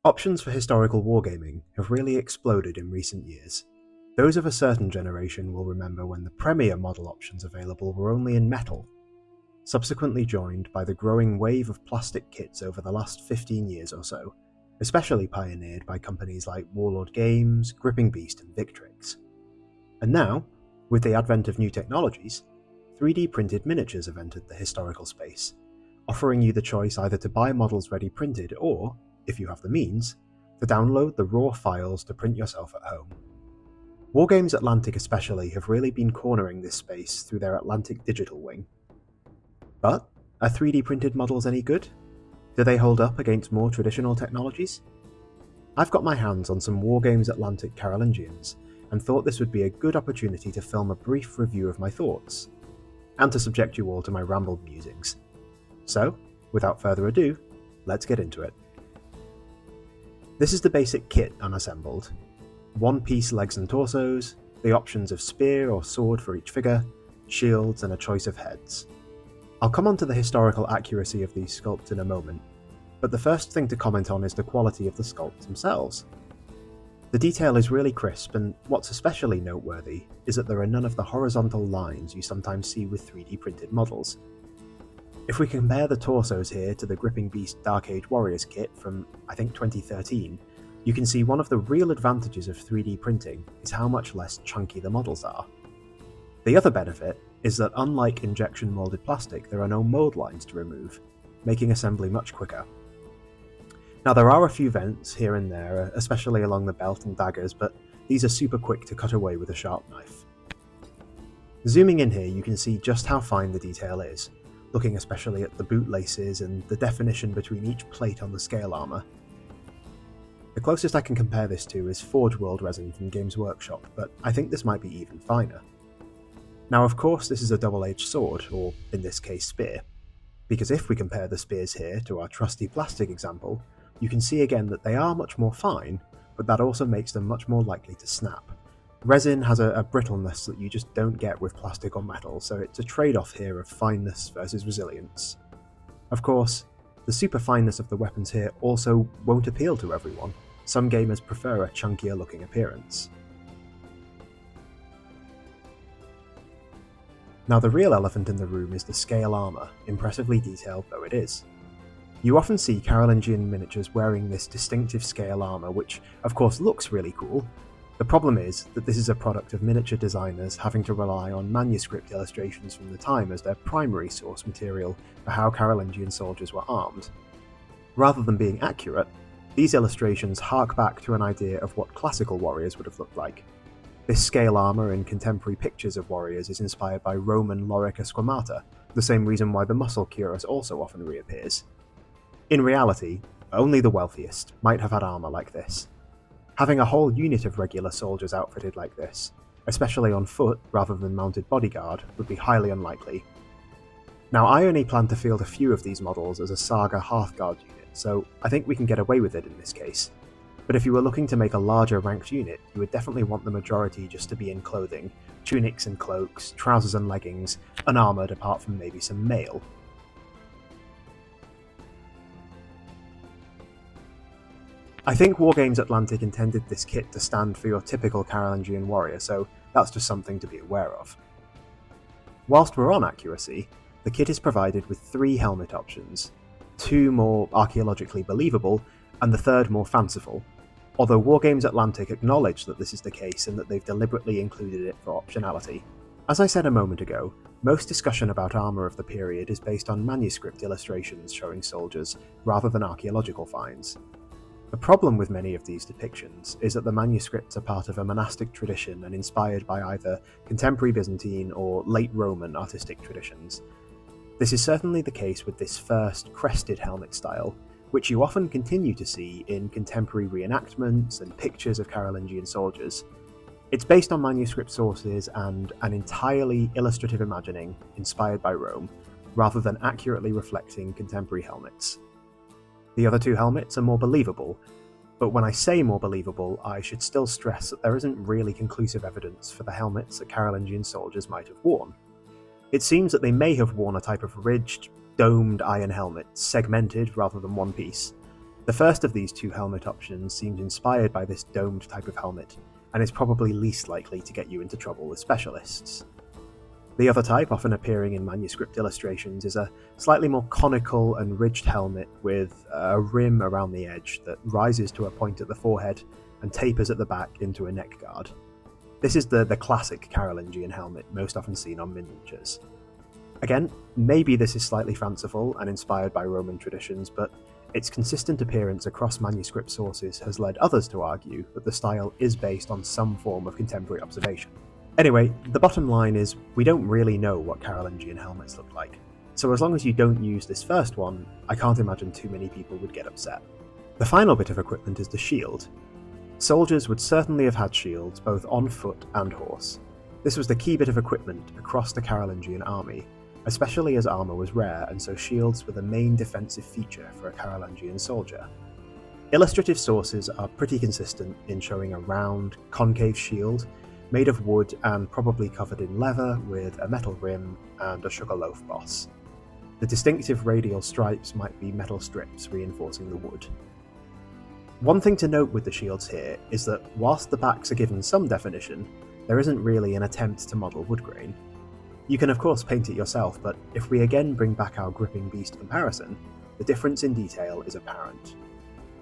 Options for historical wargaming have really exploded in recent years. Those of a certain generation will remember when the premier model options available were only in metal, subsequently joined by the growing wave of plastic kits over the last 15 years or so, especially pioneered by companies like Warlord Games, Gripping Beast and Victrix. And now, with the advent of new technologies, 3D printed miniatures have entered the historical space, offering you the choice either to buy models ready printed or, if you have the means, to download the raw files to print yourself at home. Wargames Atlantic especially have really been cornering this space through their Atlantic digital wing. But are 3D printed models any good? Do they hold up against more traditional technologies? I've got my hands on some Wargames Atlantic Carolingians and thought this would be a good opportunity to film a brief review of my thoughts, and to subject you all to my rambled musings. So, without further ado, let's get into it. This is the basic kit unassembled. One-piece legs and torsos, the options of spear or sword for each figure, shields and a choice of heads. I'll come on to the historical accuracy of these sculpts in a moment, but the first thing to comment on is the quality of the sculpts themselves. The detail is really crisp, and what's especially noteworthy is that there are none of the horizontal lines you sometimes see with 3D printed models. If we compare the torsos here to the Gripping Beast Dark Age Warriors kit from, I think, 2013, you can see one of the real advantages of 3D printing is how much less chunky the models are. The other benefit is that unlike injection moulded plastic, there are no mould lines to remove, making assembly much quicker. Now there are a few vents here and there, especially along the belt and daggers, but these are super quick to cut away with a sharp knife. Zooming in here you can see just how fine the detail is, looking especially at the bootlaces and the definition between each plate on the scale armour. The closest I can compare this to is Forge World resin from Games Workshop, but I think this might be even finer. Now of course this is a double-edged sword, or in this case spear, because if we compare the spears here to our trusty plastic example, you can see again that they are much more fine, but that also makes them much more likely to snap. Resin has a brittleness that you just don't get with plastic or metal, so it's a trade-off here of fineness versus resilience. Of course, the super fineness of the weapons here also won't appeal to everyone. Some gamers prefer a chunkier looking appearance. Now the real elephant in the room is the scale armour, impressively detailed though it is. You often see Carolingian miniatures wearing this distinctive scale armour, which of course looks really cool. The problem is that this is a product of miniature designers having to rely on manuscript illustrations from the time as their primary source material for how Carolingian soldiers were armed. Rather than being accurate, these illustrations hark back to an idea of what classical warriors would have looked like. This scale armour in contemporary pictures of warriors is inspired by Roman Lorica squamata, the same reason why the muscle cuirass also often reappears. In reality, only the wealthiest might have had armour like this. Having a whole unit of regular soldiers outfitted like this, especially on foot rather than mounted bodyguard, would be highly unlikely. Now I only plan to field a few of these models as a Saga Hearthguard unit, so I think we can get away with it in this case. But if you were looking to make a larger ranked unit, you would definitely want the majority just to be in clothing, tunics and cloaks, trousers and leggings, unarmoured apart from maybe some mail. I think Wargames Atlantic intended this kit to stand for your typical Carolingian warrior, so that's just something to be aware of. Whilst we're on accuracy, the kit is provided with 3 helmet options, 2 more archaeologically believable, and the third more fanciful, although Wargames Atlantic acknowledge that this is the case and that they've deliberately included it for optionality. As I said a moment ago, most discussion about armour of the period is based on manuscript illustrations showing soldiers, rather than archaeological finds. The problem with many of these depictions is that the manuscripts are part of a monastic tradition and inspired by either contemporary Byzantine or late Roman artistic traditions. This is certainly the case with this first crested helmet style, which you often continue to see in contemporary reenactments and pictures of Carolingian soldiers. It's based on manuscript sources and an entirely illustrative imagining inspired by Rome, rather than accurately reflecting contemporary helmets. The other 2 helmets are more believable, but when I say more believable, I should still stress that there isn't really conclusive evidence for the helmets that Carolingian soldiers might have worn. It seems that they may have worn a type of ridged, domed iron helmet, segmented rather than one piece. The first of these two helmet options seems inspired by this domed type of helmet, and is probably least likely to get you into trouble with specialists. The other type, often appearing in manuscript illustrations, is a slightly more conical and ridged helmet with a rim around the edge that rises to a point at the forehead and tapers at the back into a neck guard. This is the classic Carolingian helmet, most often seen on miniatures. Again, maybe this is slightly fanciful and inspired by Roman traditions, but its consistent appearance across manuscript sources has led others to argue that the style is based on some form of contemporary observation. Anyway, the bottom line is we don't really know what Carolingian helmets look like, so as long as you don't use this first one, I can't imagine too many people would get upset. The final bit of equipment is the shield. Soldiers would certainly have had shields both on foot and horse. This was the key bit of equipment across the Carolingian army, especially as armour was rare and so shields were the main defensive feature for a Carolingian soldier. Illustrative sources are pretty consistent in showing a round, concave shield made of wood and probably covered in leather with a metal rim and a sugar loaf boss. The distinctive radial stripes might be metal strips reinforcing the wood. One thing to note with the shields here is that whilst the backs are given some definition, there isn't really an attempt to model wood grain. You can of course paint it yourself, but if we again bring back our gripping beast comparison, the difference in detail is apparent.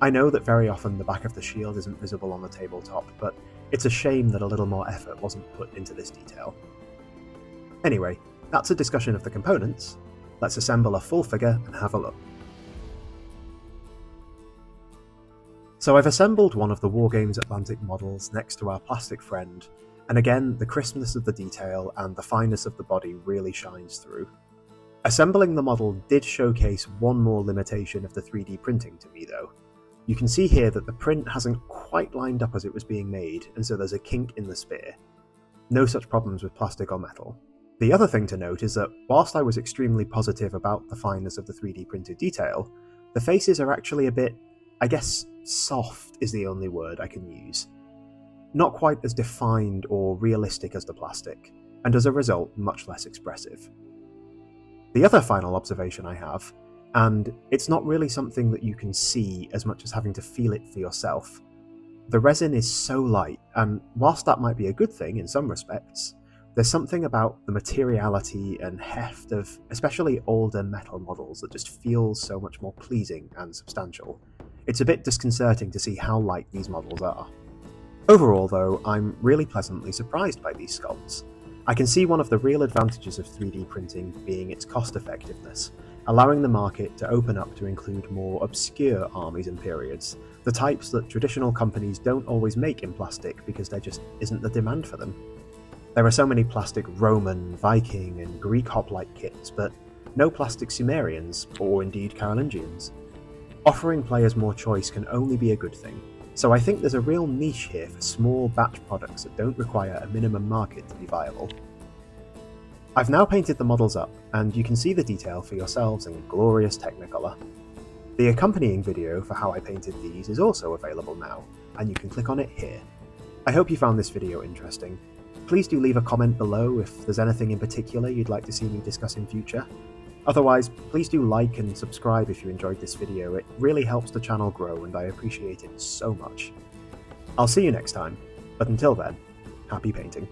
I know that very often the back of the shield isn't visible on the tabletop, but it's a shame that a little more effort wasn't put into this detail. Anyway, that's a discussion of the components. Let's assemble a full figure and have a look. So I've assembled one of the Wargames Atlantic models next to our plastic friend, and again the crispness of the detail and the fineness of the body really shines through. Assembling the model did showcase one more limitation of the 3D printing to me though. You can see here that the print hasn't quite lined up as it was being made, and so there's a kink in the spear. No such problems with plastic or metal. The other thing to note is that whilst I was extremely positive about the fineness of the 3D printed detail, the faces are actually a bit, I guess, soft is the only word I can use. Not quite as defined or realistic as the plastic, and as a result much less expressive. The other final observation I have, and it's not really something that you can see as much as having to feel it for yourself. The resin is so light, and whilst that might be a good thing in some respects, there's something about the materiality and heft of especially older metal models that just feels so much more pleasing and substantial. It's a bit disconcerting to see how light these models are. Overall though, I'm really pleasantly surprised by these sculpts. I can see one of the real advantages of 3D printing being its cost effectiveness, allowing the market to open up to include more obscure armies and periods, the types that traditional companies don't always make in plastic because there just isn't the demand for them. There are so many plastic Roman, Viking and Greek hoplite kits, but no plastic Sumerians, or indeed Carolingians. Offering players more choice can only be a good thing, so I think there's a real niche here for small batch products that don't require a minimum market to be viable. I've now painted the models up, and you can see the detail for yourselves in glorious Technicolor. The accompanying video for how I painted these is also available now, and you can click on it here. I hope you found this video interesting. Please do leave a comment below if there's anything in particular you'd like to see me discuss in future. Otherwise, please do like and subscribe if you enjoyed this video, it really helps the channel grow and I appreciate it so much. I'll see you next time, but until then, happy painting.